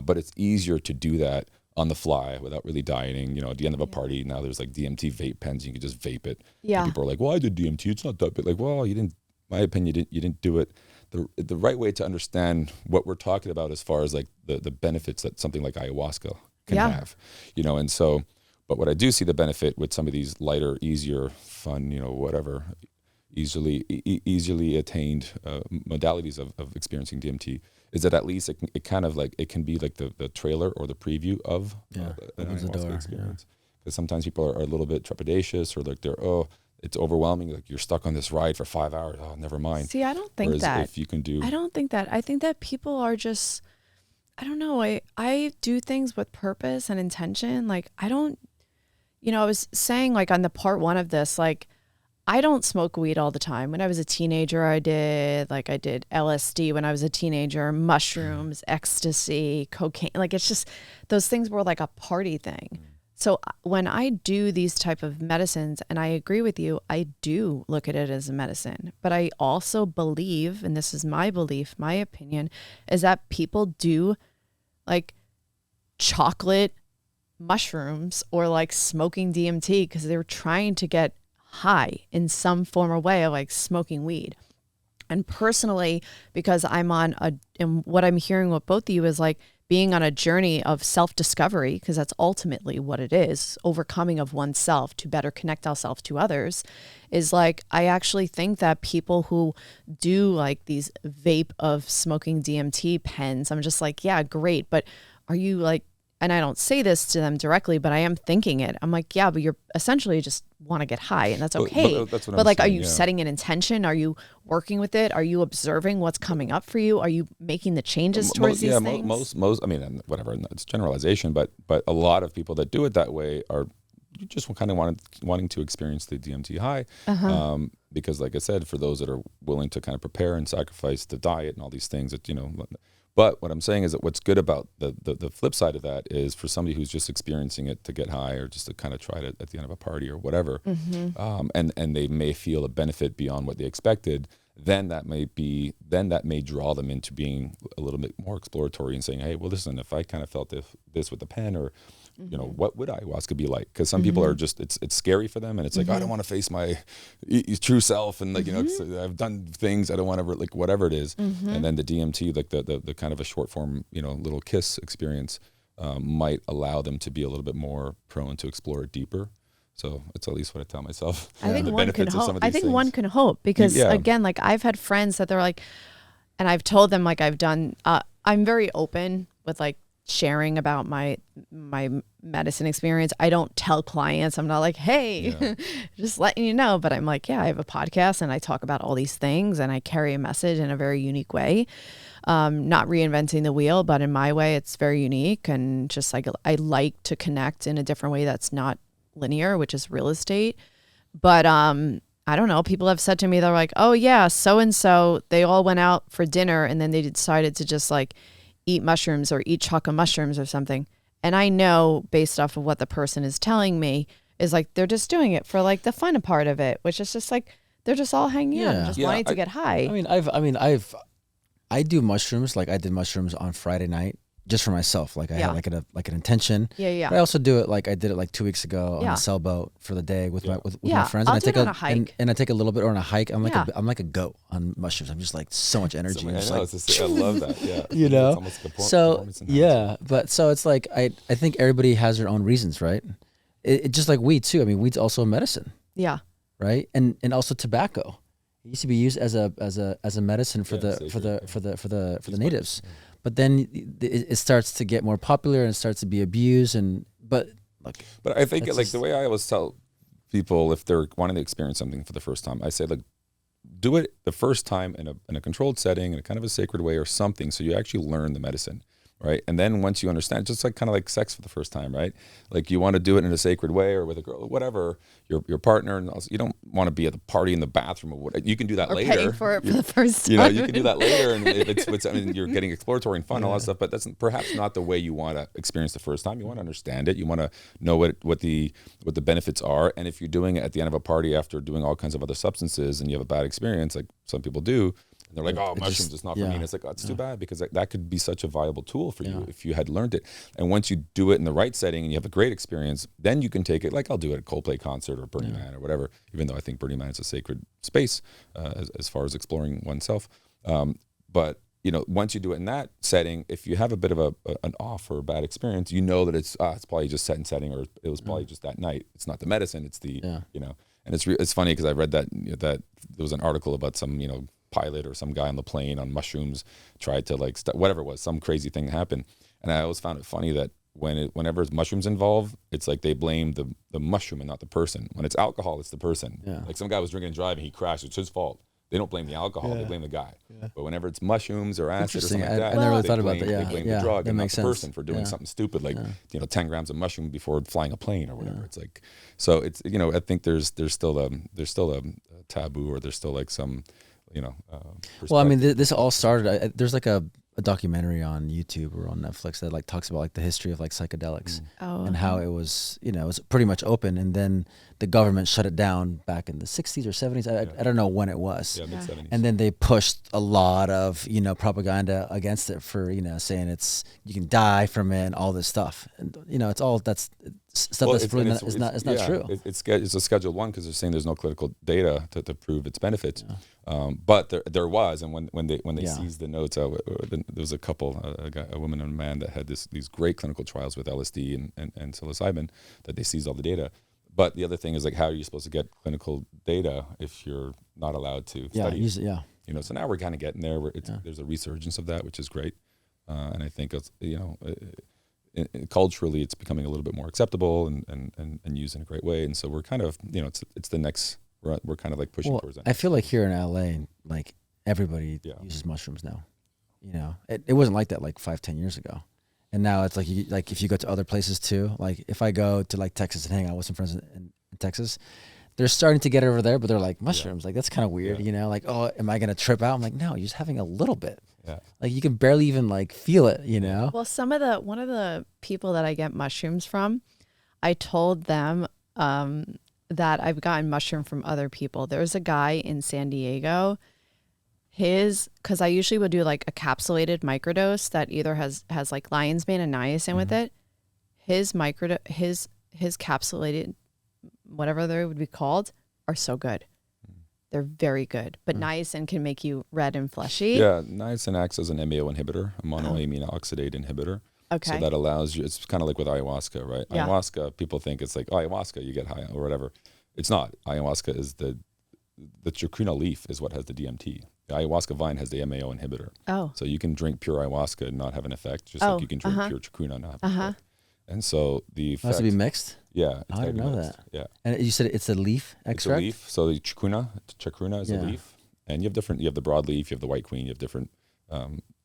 But it's easier to do that on the fly without really dieting. You know, at the end of a party, now there's like DMT vape pens. You can just vape it. Yeah. And people are like, well, I did DMT. It's not that big. Like, well, you didn't, my opinion, you didn't do it. The right way to understand what we're talking about as far as like the benefits that something like ayahuasca can have, you know. And so, but what I do see the benefit with some of these lighter, easier, fun, you know, whatever, easily attained modalities of experiencing DMT is that at least it kind of like, it can be like the trailer or the preview of an ayahuasca experience. Because sometimes people are a little bit trepidatious, or like it's overwhelming. Like, you're stuck on this ride for 5 hours. Oh, never mind. See, I don't think Whereas that. if you can do, I don't think that. I think that people are just, I don't know. I do things with purpose and intention. Like, I don't, you know, I was saying like on the part 1 of this, like, I don't smoke weed all the time. When I was a teenager, I did LSD when I was a teenager, mushrooms, ecstasy, cocaine. Like, it's just, those things were like a party thing. So when I do these type of medicines, and I agree with you, I do look at it as a medicine, but I also believe, and this is my belief, my opinion, is that people do like chocolate mushrooms or like smoking DMT because they're trying to get high in some form or way, like smoking weed. And personally, because I'm and what I'm hearing with both of you is like being on a journey of self-discovery, because that's ultimately what it is, overcoming of oneself to better connect ourselves to others, is like, I actually think that people who do like these vape of smoking DMT pens, I'm just like, yeah, great. But are you like, and I don't say this to them directly, but I am thinking it. I'm like, yeah, but you're essentially just want to get high, and that's okay. That's what but I'm like, saying, are you setting an intention? Are you working with it? Are you observing what's coming up for you? Are you making the changes towards these things? Most. I mean, whatever. It's generalization, but a lot of people that do it that way are just kind of wanting to experience the DMT high, because, like I said, for those that are willing to kind of prepare and sacrifice the diet and all these things, that, you know. But what I'm saying is that what's good about the flip side of that is for somebody who's just experiencing it to get high, or just to kind of try it at the end of a party or whatever, and they may feel a benefit beyond what they expected, then that may draw them into being a little bit more exploratory and saying, hey, well, listen, if I kind of felt this with the pen, or you know, what would ayahuasca be like? Because some people are just, it's scary for them, and it's like, I don't want to face my true self, and like, you know, 'cause I've done things I don't want to, like, whatever it is. And then the DMT, like the kind of a short form, you know, little kiss experience, might allow them to be a little bit more prone to explore it deeper. So it's at least what I tell myself. I think the one can benefits of some hope. of these I think things. one can hope, because again, like, I've had friends that they're like, and I've told them, like, I've done, I'm very open with like sharing about my medicine experience. I don't tell clients. I'm not like, hey, just letting you know. But I'm like, yeah, I have a podcast and I talk about all these things, and I carry a message in a very unique way. Not reinventing the wheel, but in my way, it's very unique. And just like, I like to connect in a different way that's not linear, which is real estate. But I don't know. People have said to me, they're like, oh yeah, so-and-so, they all went out for dinner and then they decided to just like eat mushrooms or eat chocolate mushrooms or something. And I know, based off of what the person is telling me, is like, they're just doing it for like the fun part of it, which is just like, they're just all hanging out and just wanting to get high. I do mushrooms. Like, I did mushrooms on Friday night just for myself. Like, I had like an intention. Yeah. But I also do it, like, I did it like 2 weeks ago on a sailboat for the day with my friends. I'll And do it on a hike. And I take a little bit on a hike. I'm like a goat on mushrooms. I'm just like so much energy. I love that. Yeah. You know? It's almost like a So performance enhancer. but so it's like, I think everybody has their own reasons, right? It just like weed too. I mean, weed's also a medicine. Yeah. Right? And also tobacco. It used to be used as a medicine for the natives. Yeah. But then it starts to get more popular and starts to be abused. But I think, like, the way I always tell people, if they're wanting to experience something for the first time, I say, like, do it the first time in a controlled setting, in a kind of a sacred way or something, so you actually learn the medicine. right? And then once you understand, just like kind of like sex for the first time, right? Like you want to do it in a sacred way or with a girl, whatever, your partner, and also, you don't want to be at the party in the bathroom or what. You can do that Or later. paying for it for the first time. You know, you can do that later, and it's I mean, you're getting exploratory and fun, all that stuff. But that's perhaps not the way you want to experience the first time. You want to understand it. You want to know what the benefits are. And if you're doing it at the end of a party after doing all kinds of other substances, and you have a bad experience, like some people do, and they're like, "Oh, mushrooms, it's not for me." And it's like, oh, it's too bad, because that could be such a valuable tool for you if you had learned it. And once you do it in the right setting and you have a great experience, then you can take it. Like I'll do it at a Coldplay concert or Burning Man or whatever. Even though I think Burning Man is a sacred space as far as exploring oneself. But you know, once you do it in that setting, if you have a bit of an off or a bad experience, you know that it's probably just set and setting, or it was probably just that night. It's not the medicine. It's the you know. And it's funny because I read that there was an article about some pilot or some guy on the plane on mushrooms tried to like whatever it was, some crazy thing happened. And I always found it funny that whenever mushrooms involved, it's like they blame the mushroom and not the person. When it's alcohol, it's the person. Like some guy was drinking and driving, he crashed, it's his fault. They don't blame the alcohol, they blame the guy. But whenever it's mushrooms or acid or something like that, I never really thought about that. They blame the drug and not the sense. person for doing something stupid, like 10 grams of mushroom before flying a plane or whatever. It's like, so it's I think there's still a taboo, or there's still like some well, I mean, this all started. There's like a documentary on YouTube or on Netflix that like talks about like the history of like psychedelics and how it was, it was pretty much open, and then the government shut it down back in the 60s or 70s. I don't know when it was. Yeah, mid-70s. And then they pushed a lot of, propaganda against it for, saying you can die from it and all this stuff. And, it's all that's stuff that's really not true. It's a Schedule 1 because they're saying there's no clinical data to prove its benefits. But there was, and when they seized the notes, there was a couple, a woman and a man that had these great clinical trials with LSD and psilocybin that they seized all the data. But the other thing is, like, how are you supposed to get clinical data if you're not allowed to study it? So now we're kind of getting there. There's a resurgence of that, which is great. And I think it's, culturally it's becoming a little bit more acceptable and used in a great way. And so we're kind of, it's the next, we're kind of like pushing towards that. I feel like here in LA, like everybody uses mushrooms now. It wasn't like that like 5-10 years ago. And now it's like if you go to other places too, like if I go to like Texas and hang out with some friends in Texas, they're starting to get it over there, but they're like, mushrooms, like that's kind of weird, like, oh, am I going to trip out? I'm like, no, you're just having a little bit. Like you can barely even like feel it, Well, one of the people that I get mushrooms from, I told them that I've gotten mushroom from other people. There's a guy in San Diego. Because I usually would do like a capsulated microdose that either has like lion's mane and niacin with it. His capsulated, whatever they would be called, are so good. They're very good. But niacin can make you red and fleshy. Yeah, niacin acts as an MAO inhibitor, a monoamine oxidate inhibitor. Okay. So that allows you, it's kind of like with ayahuasca, right? Yeah. Ayahuasca, people think it's like, ayahuasca, you get high or whatever. It's not. Ayahuasca is the chacruna leaf is what has the DMT. The ayahuasca vine has the MAO inhibitor. Oh. So you can drink pure ayahuasca and not have an effect, just like you can drink pure chacruna and not have an effect. And so the effect... It has to be mixed? Yeah. I didn't know that. Yeah. And you said it's a leaf extract? It's a leaf. So the chacruna is a leaf. And you have the broadleaf, you have the white queen, you have different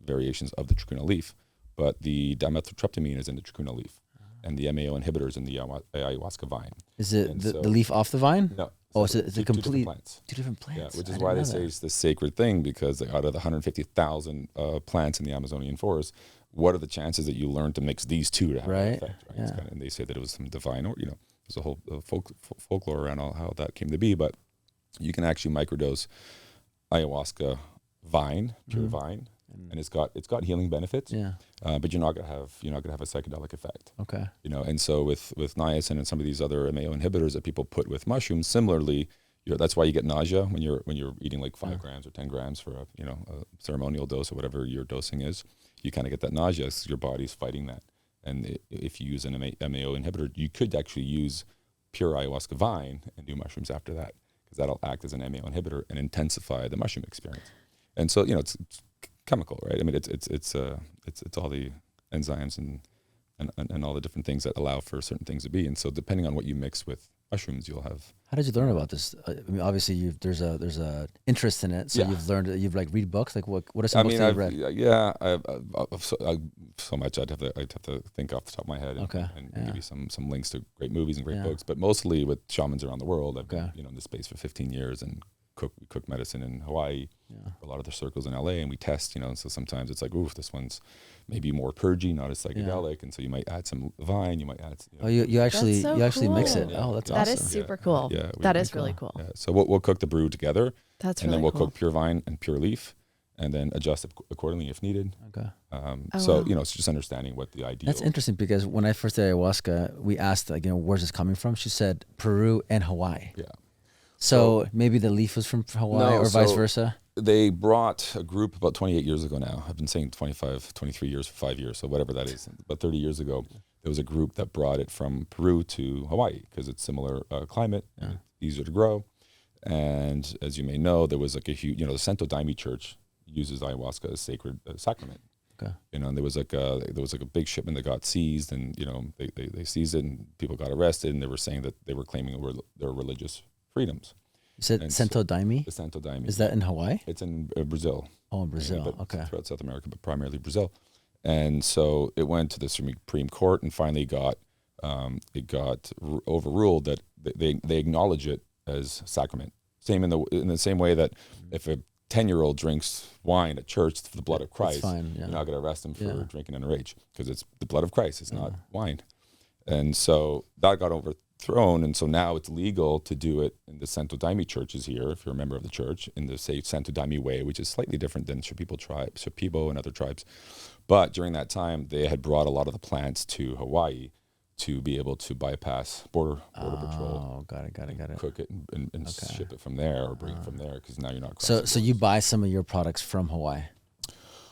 variations of the chacruna leaf. But the dimethyltryptamine is in the chacruna leaf. And the MAO inhibitor is in the ayahuasca vine. Is it the leaf off the vine? No. Oh, it's a complete... Two different plants. Yeah, which is why they say it's the sacred thing, because out of the 150,000 plants in the Amazonian forest, what are the chances that you learn to mix these two to have an effect? Right? Yeah. And they say that it was some divine, or there's a whole folklore around how that came to be. But you can actually microdose ayahuasca vine, pure vine, and it's got healing benefits. Yeah. But you're not gonna have a psychedelic effect. Okay. And so with niacin and some of these other MAO inhibitors that people put with mushrooms, similarly, that's why you get nausea when you're eating like 5 grams or 10 grams for a ceremonial dose or whatever your dosing is. You kind of get that nausea because your body's fighting that. And if you use an MAO inhibitor, you could actually use pure ayahuasca vine and do mushrooms after that, because that'll act as an MAO inhibitor and intensify the mushroom experience. And so it's chemical, right? I mean, it's all the enzymes and all the different things that allow for certain things to be. And so depending on what you mix with mushrooms, you'll have. How did you learn about this? I mean, obviously, there's a interest in it, so you've learned. You've like read books. Like what are some books that you've read? I've so much. I'd have to think off the top of my head and give you some links to great movies and great books. But mostly with shamans around the world, I've been in this space for 15 years and cook medicine in Hawaii. A lot of the circles in LA, and we test. So sometimes it's like, oof, this one's maybe more purgy, not as psychedelic, and so you might add some vine. You might add. You actually mix it. Yeah. Oh, that's awesome. That is super cool. Yeah, that is really cool. Yeah. So we'll cook the brew together. That's and really then we'll cool. cook pure vine and pure leaf, and then adjust it accordingly if needed. Okay. So it's just understanding what the ideal. That's interesting because when I first did ayahuasca, we asked where's this coming from? She said Peru and Hawaii. Yeah. So maybe the leaf was from Hawaii or vice versa? They brought a group about 28 years ago now. I've been saying 23 years for 5 years, so whatever that is. About 30 years ago, there was a group that brought it from Peru to Hawaii because it's similar climate, easier to grow. And as you may know, there was like a huge, the Santo Daime Church uses ayahuasca as sacred sacrament. Okay. And there was like a big shipment that got seized, and they seized it, and people got arrested, and they were saying that they were claiming their religious freedoms. You said Santo Daime? The Santo Daime. Is that in Hawaii? It's in Brazil. Oh, in Brazil. Okay. Throughout South America, but primarily Brazil. And so it went to the Supreme Court and finally it got overruled that they acknowledge it as sacrament. Same in the same way that if a 10-year-old drinks wine at church for the blood of Christ, fine, you're not going to arrest him for drinking underage because it's the blood of Christ. It's not wine. And so that got overthrown, and so now it's legal to do it in the Santo Daime churches here, if you're a member of the church, in the Santo Daime way, which is slightly different than Shipibo and other tribes. But during that time, they had brought a lot of the plants to Hawaii to be able to bypass border patrol. Oh, got it. Cook it and ship it from there or bring it from there because now you're not. So you buy some of your products from Hawaii?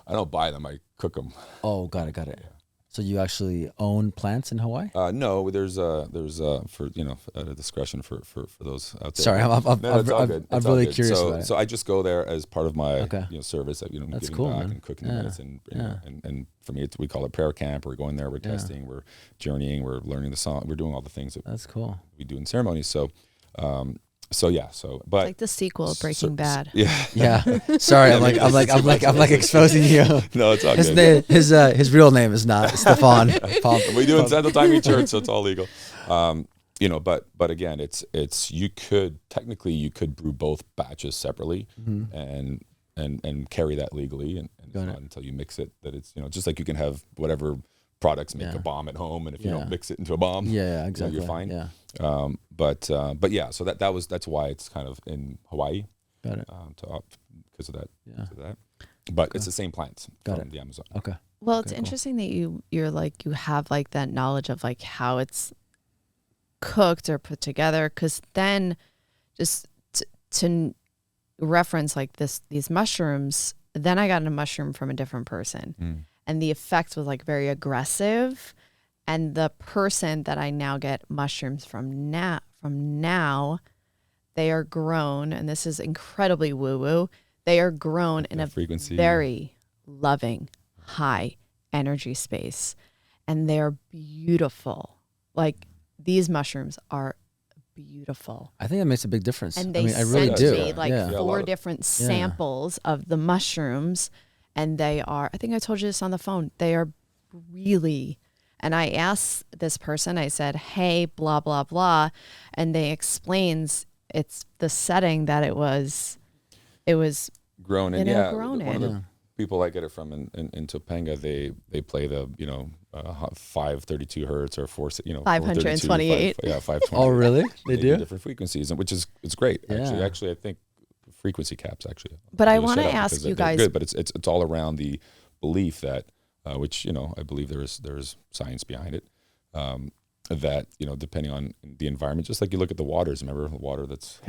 I don't buy them. I cook them. Oh, got it. Yeah. So you actually own plants in Hawaii? No, there's for at a discretion for those out there. Sorry, I'm really curious about it. So I just go there as part of my service. That's giving cool, back man. and cooking the medicine. And for me, we call it prayer camp. We're going there. We're testing. We're journeying. We're learning the song. We're doing all the things that's cool. We do in ceremonies. So. But like the sequel of Breaking Bad. Yeah. Sorry, I'm like exposing you. No, it's all good. His real name is not Stefan. We do in Santo Daime Church, so it's all legal. But again, it's you could brew both batches separately and carry that legally and it's not until you mix it that it's just like you can have whatever products make a bomb at home, and if you don't mix it into a bomb, exactly. you're fine. Yeah. But yeah, so that's why it's kind of in Hawaii. Got it. Because of that. Yeah. Because of that. But it's the same plants from the Amazon. Okay. Well, it's interesting that you're like you have like that knowledge of like how it's cooked or put together, because then just to reference like these mushrooms, then I got a mushroom from a different person. And the effect was like very aggressive. And the person that I now get mushrooms from now, they are grown, and this is incredibly woo-woo, they are grown in a frequency, very loving, high energy space. And they're beautiful. Like these mushrooms are beautiful. I think that makes a big difference. And they I really sent do. me like 4 different samples of the mushrooms. And they are, I think I told you this on the phone, they are really, and I asked this person, I said, hey, blah, blah, blah. And they explains it's the setting that it was grown in. Grown one of the people I get it from in Topanga, they play the, 532 hertz or 528. 520. Oh, really? They do? Different frequencies, and which is great. Actually, I think frequency caps actually. But I want to ask you guys, good, but it's all around the belief that, which I believe there's science behind it. That depending on the environment, just like you look at the waters. Remember the water that's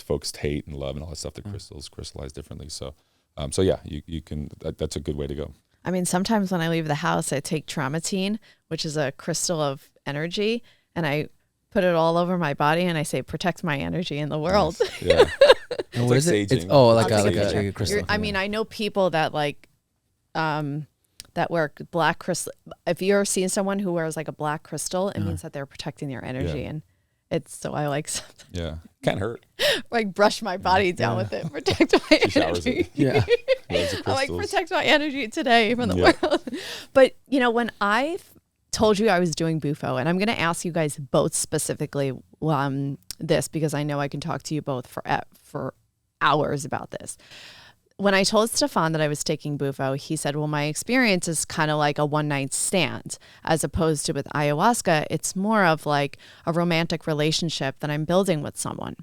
folks hate and love and all that stuff. The crystals crystallize differently. So you can. That's a good way to go. I mean, sometimes when I leave the house, I take tramatine, which is a crystal of energy, and I put it all over my body, and I say, protect my energy in the world. Nice. Yeah. And what is it? It's like a crystal. I mean, I know people that that wear black crystal. If you're seeing someone who wears like a black crystal, it means that they're protecting their energy, and It's so I like Yeah, can't hurt. like brush my body down with it, protect my She showers energy. it. Yeah. Loads of I like crystals. protect my energy today from the Yeah. world. But you know, when I told you I was doing Bufo, and I'm going to ask you guys both specifically this because I know I can talk to you both for hours about this. When I told Stefan that I was taking Bufo, he said, well, my experience is kind of like a one-night stand, as opposed to with ayahuasca, it's more of like a romantic relationship that I'm building with someone.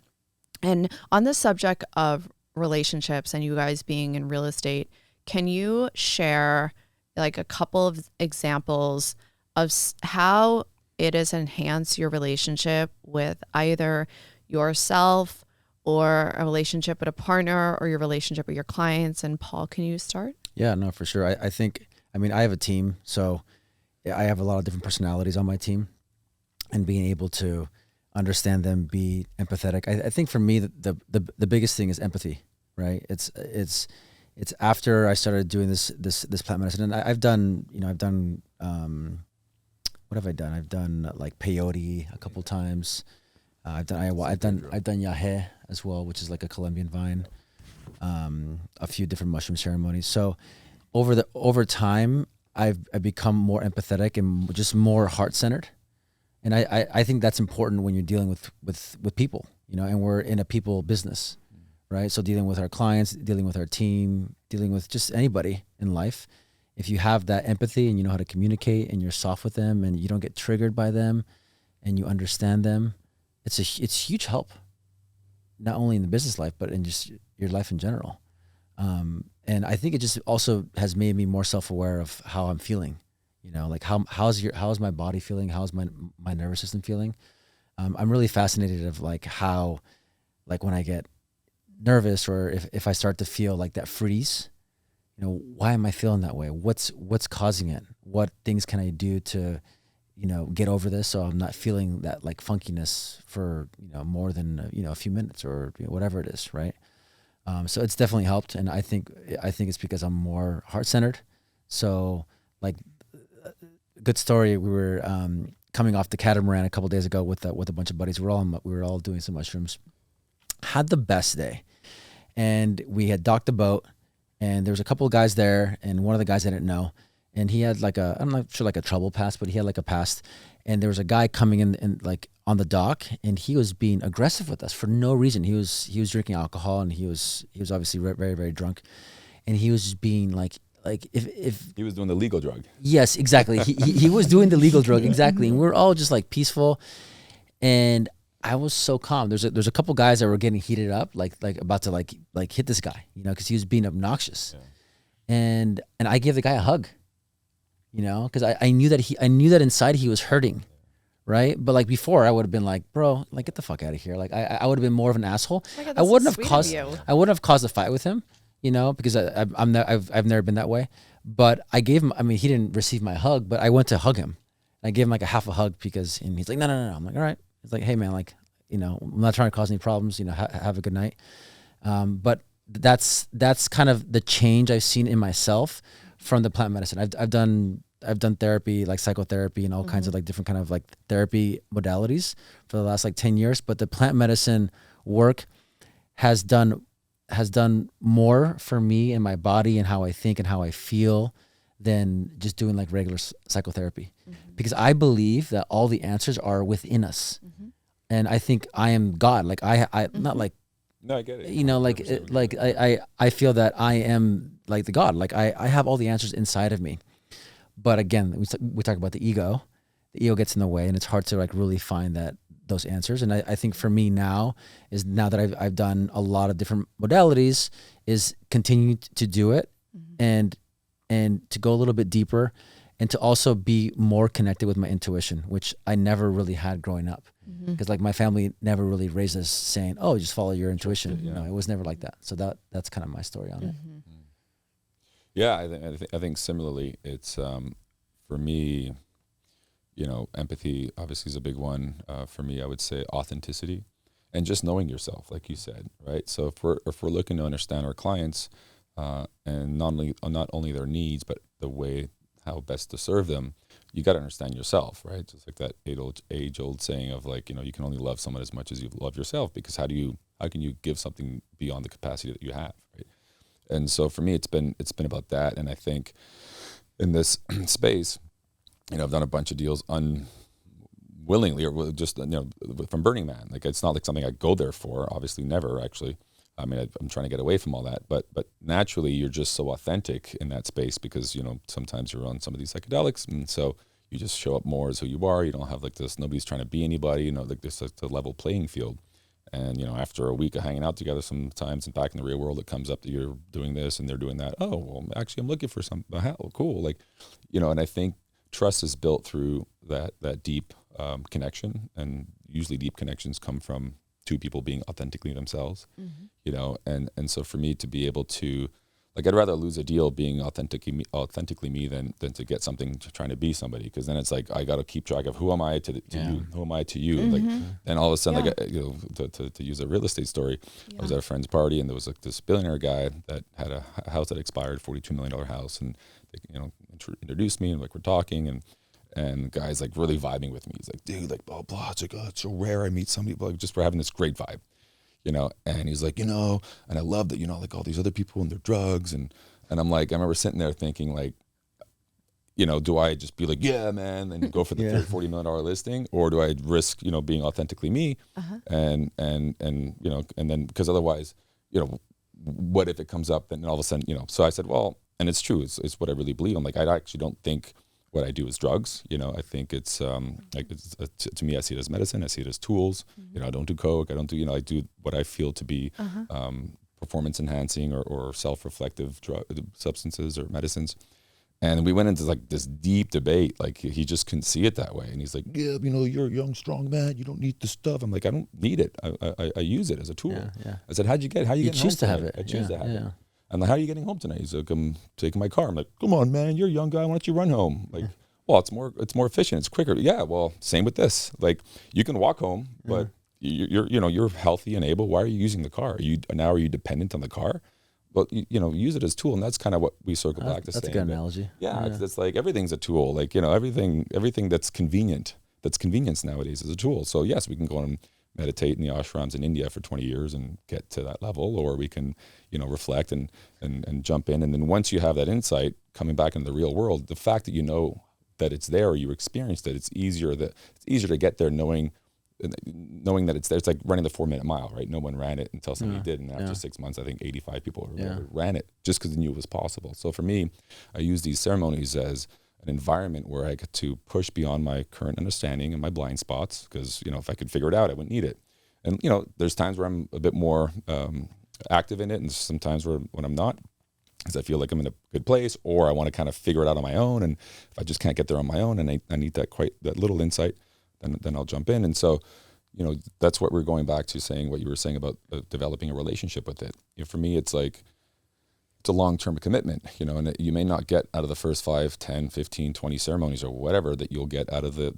And on the subject of relationships and you guys being in real estate, can you share like a couple of examples of how it has enhanced your relationship with either yourself or a relationship with a partner or your relationship with your clients? And Paul, can you start? Yeah, no, for sure. I think, I mean, I have a team, so I have a lot of different personalities on my team, and being able to understand them, be empathetic. I think for me, the biggest thing is empathy, right? It's after I started doing this plant medicine, and I've done, what have I done? I've done like peyote a couple times. I've done ayahuasca. I've done yahe as well, which is like a Colombian vine. A few different mushroom ceremonies. So over time, I've become more empathetic and just more heart centered. And I think that's important when you're dealing with people, and we're in a people business, right? So dealing with our clients, dealing with our team, dealing with just anybody in life. If you have that empathy and you know how to communicate and you're soft with them and you don't get triggered by them and you understand them, it's huge help, not only in the business life, but in just your life in general. And I think it just also has made me more self-aware of how I'm feeling, like how's my body feeling? How's my nervous system feeling? I'm really fascinated of like how, like when I get nervous or if I start to feel like that freeze, why am I feeling that way? What's causing it? What things can I do to, get over this so I'm not feeling that like funkiness for, more than, a few minutes or whatever it is, right? So it's definitely helped. And I think it's because I'm more heart-centered. So like, good story, we were coming off the catamaran a couple of days ago with a bunch of buddies. We were all doing some mushrooms. Had the best day. And we had docked the boat, and there was a couple of guys there, and one of the guys I didn't know. And he had like I'm not sure, like a trouble pass, but he had like a pass. And there was a guy coming in and like on the dock, and he was being aggressive with us for no reason. He was drinking alcohol, and he was obviously very, very drunk. And he was just being like if He was doing the legal drug. yes, exactly. He was doing the legal drug, exactly. And we were all just like peaceful. And I was so calm. There's a couple guys that were getting heated up, like about to like hit this guy, because he was being obnoxious. Yeah. And I gave the guy a hug, because I knew that inside he was hurting, right? But like before, I would have been like, bro, like get the fuck out of here. Like I would have been more of an asshole. Oh my God, I wouldn't have caused a fight with him, because I've never been that way. But I gave him. I mean, he didn't receive my hug, but I went to hug him. I gave him like a half a hug and he's like, no. I'm like, all right. It's like, hey man, like, I'm not trying to cause any problems. Have a good night. But that's kind of the change I've seen in myself from the plant medicine. I've done therapy, like psychotherapy and all kinds of like different kind of like therapy modalities for the last like 10 years. But the plant medicine work has done more for me and my body and how I think and how I feel than just doing like regular psychotherapy. Because I believe that all the answers are within us. And I think I am God. Like I not like, no, I get it. I feel that I am like the God. Like I have all the answers inside of me. But again, we talk about the ego. The ego gets in the way, and it's hard to like really find those answers. And I think for me now that I've done a lot of different modalities, is continue to do it and to go a little bit deeper, and to also be more connected with my intuition, which I never really had growing up. Because like my family never really raised us saying, "Oh, just follow your intuition." It was never like that. So that's kind of my story on it. Yeah, I think similarly, it's for me, empathy obviously is a big one. For me, I would say authenticity, and just knowing yourself, like you said, right? So if we're looking to understand our clients, and not only their needs, but the way how best to serve them, you got to understand yourself, right? Just like that age old saying of like, you can only love someone as much as you love yourself, because how can you give something beyond the capacity that you have, right? And so for me, it's been about that. And I think in this space, I've done a bunch of deals unwillingly, or just, from Burning Man. Like, it's not like something I go there for, obviously never actually. I mean, I'm trying to get away from all that, but naturally you're just so authentic in that space because, sometimes you're on some of these psychedelics, and so you just show up more as who you are. You don't have like this, nobody's trying to be anybody, like this, it's a level playing field. And, after a week of hanging out together sometimes, and back in the real world, it comes up that you're doing this and they're doing that. Oh, well, actually I'm looking for something. How cool. Like, and I think trust is built through that deep connection, and usually deep connections come from two people being authentically themselves, and so for me to be able to, like, I'd rather lose a deal being authentically me than to get something trying to be somebody, because then it's like I got to keep track of who am I to you, who am I to you, like, and all of a sudden, like, to use a real estate story, I was at a friend's party and there was like this billionaire guy that had a house that expired, $42 million house, and they, introduced me, and like we're talking, and the guy's like really vibing with me. He's like, dude, like, blah, blah. It's like, oh, it's so rare I meet somebody, like, just for having this great vibe, and he's like, and I love that, like all these other people and their drugs. And I'm like, I remember sitting there thinking like, do I just be like, yeah, man, and go for the $40 million listing, or do I risk, being authentically me? And then, because otherwise, what if it comes up, then all of a sudden, so I said, well, and it's true, it's what I really believe. I'm like, I actually don't think what I do is drugs. I think it's like, to me, I see it as medicine. I see it as tools. I don't do coke. I don't do, I do what I feel to be performance enhancing or self-reflective substances or medicines. And we went into like this deep debate. Like, he just couldn't see it that way. And he's like, yeah, you're a young, strong man. You don't need this stuff. I'm like, I don't need it. I use it as a tool. I said, how you getting home to have it. I choose to have it. I'm like, how are you getting home tonight? He's like, I'm taking my car. I'm like, come on, man, you're a young guy. Why don't you run home? Like, well, it's more efficient. It's quicker. Yeah, well, same with this. Like, you can walk home, but you're healthy and able. Why are you using the car? Are you dependent on the car? Well, use it as a tool, and that's kind of what we circle back to saying. That's a good analogy. Yeah, it's like everything's a tool. Like, everything that's convenient, that's convenience nowadays is a tool. So yes, we can go and meditate in the ashrams in India for 20 years and get to that level, or we can, reflect and jump in. And then once you have that insight coming back into the real world, the fact that that it's there, or you experienced it, it's easier to get there knowing that it's there. It's like running the 4-minute mile, right? No one ran it until somebody did. And after 6 months, I think 85 people ran it just because they knew it was possible. So for me, I use these ceremonies as an environment where I get to push beyond my current understanding and my blind spots, because, if I could figure it out, I wouldn't need it. And, there's times where I'm a bit more active in it, and sometimes when I'm not, because I feel like I'm in a good place, or I want to kind of figure it out on my own. And if I just can't get there on my own, and I need that little insight, then I'll jump in. And so, that's what we're going back to, saying what you were saying about developing a relationship with it. For me, it's like, it's a long-term commitment, and you may not get out of the first 5, 10, 15, 20 ceremonies or whatever that you'll get out of the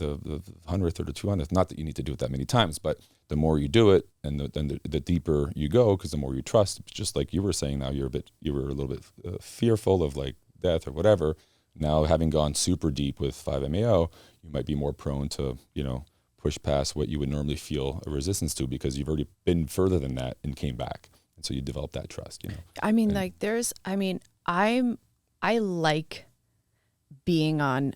100th or the 200th. Not that you need to do it that many times, but the more you do it, and the deeper you go, because the more you trust. Just like you were saying, now you were a little bit fearful of like death or whatever. Now, having gone super deep with 5-MeO, you might be more prone to, push past what you would normally feel a resistance to, because you've already been further than that and came back. And so you develop that trust, I mean, I like being on,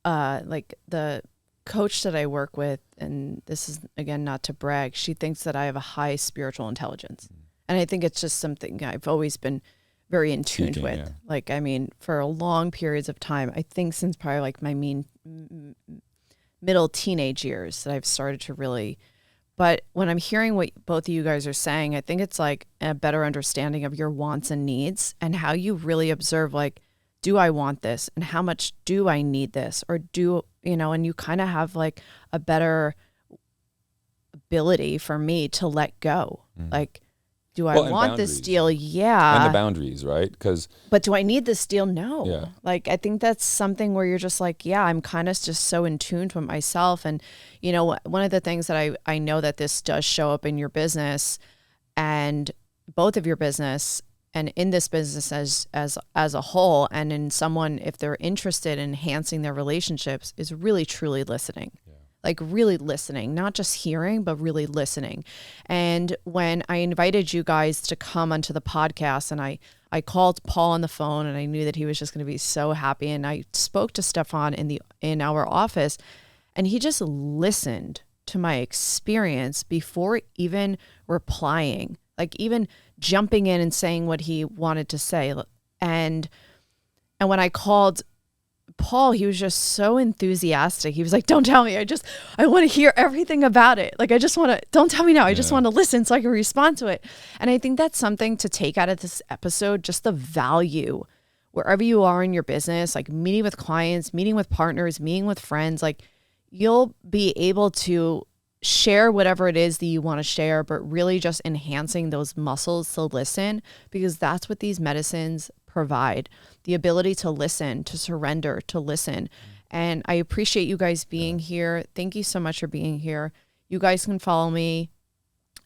like, the coach that I work with, and this is, again, not to brag, she thinks that I have a high spiritual intelligence. And I think it's just something I've always been very in tune with. Yeah. Like, I mean, for long periods of time, I think since probably like my middle teenage years, that I've started to really. But when I'm hearing what both of you guys are saying, I think it's like a better understanding of your wants and needs, and how you really observe, like, do I want this? And how much do I need this? Or and you kind of have like a better ability, for me, to let go. Like, do I want this deal? Yeah. And the boundaries, right? But do I need this deal? No. Yeah. Like, I think that's something where you're just like, yeah, I'm kind of just so in tune with myself. And, one of the things that I know that this does show up in your business, and both of your business, and in this business as a whole, and in someone, if they're interested in enhancing their relationships, is really truly listening. Like really listening, not just hearing, but really listening. And when I invited you guys to come onto the podcast, and I called Paul on the phone, and I knew that he was just going to be so happy. And I spoke to Stefan in our office, and he just listened to my experience before even replying, like even jumping in and saying what he wanted to say. And when I called Paul, he was just so enthusiastic. He was like, don't tell me. I want to hear everything about it. Like, don't tell me now. I just want to listen so I can respond to it. And I think that's something to take out of this episode, just the value wherever you are in your business, like meeting with clients, meeting with partners, meeting with friends, like you'll be able to share whatever it is that you want to share, but really just enhancing those muscles to listen, because that's what these medicines provide, the ability to listen, to surrender, to listen. And I appreciate you guys being here. Thank you so much for being here. You guys can follow me.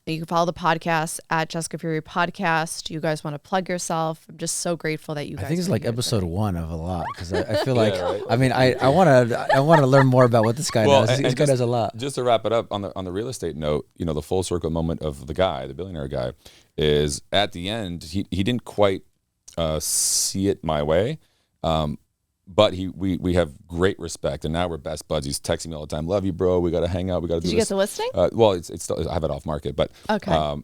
You can follow the podcast at Jessica Fury Podcast. You guys want to plug yourself? I'm just so grateful that you guys. I think it's are like here episode today. 1 of a lot, because I feel like right? I mean I want to learn more about what this guy does. This guy does a lot. Just to wrap it up on the real estate note, the full circle moment of the billionaire guy, is at the end he didn't quite see it my way, but we have great respect, and now we're best buds. He's texting me all the time. Love you, bro. We got to hang out. We got to do this. Did you get the listing? Well, it's still, I have it off market, but Okay. I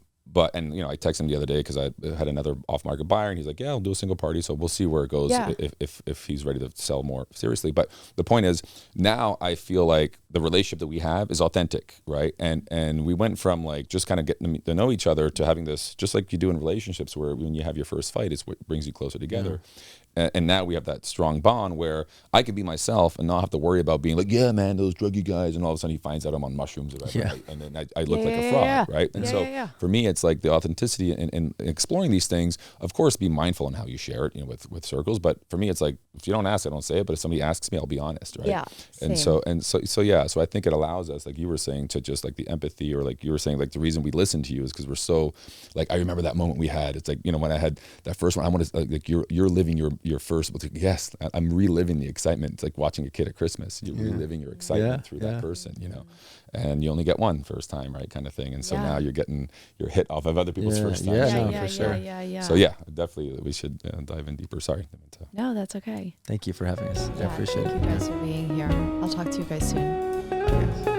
texted him the other day because I had another off market buyer, and he's like, yeah, I'll do a single party. So we'll see where it goes if he's ready to sell more seriously. But the point is, now I feel like the relationship that we have is authentic, right? And we went from like just kind of getting to know each other to having this, just like you do in relationships, where when you have your first fight, it's what brings you closer together. And now we have that strong bond where I can be myself and not have to worry about being like, yeah, man, those druggy guys. And all of a sudden he finds out I'm on mushrooms or whatever, right? And then I look like a fraud, right? And for me, it's like the authenticity in exploring these things. Of course, be mindful in how you share it, with circles. But for me, it's like, if you don't ask, I don't say it. But if somebody asks me, I'll be honest, right? Yeah. And so I think it allows us, like you were saying, to just like the empathy, or like you were saying, like the reason we listen to you is because we're so, like, I remember that moment we had. It's like, when I had that first one, I want to, like you're living your first, yes, I'm reliving the excitement. It's like watching a kid at Christmas. You're reliving your excitement through that person, and you only get one first time, right, kind of thing. And so now you're getting your hit off of other people's first time. For sure. So definitely we should dive in deeper. Sorry. No, that's okay. Thank you for having us. I appreciate it. Thank you guys for being here. I'll talk to you guys soon.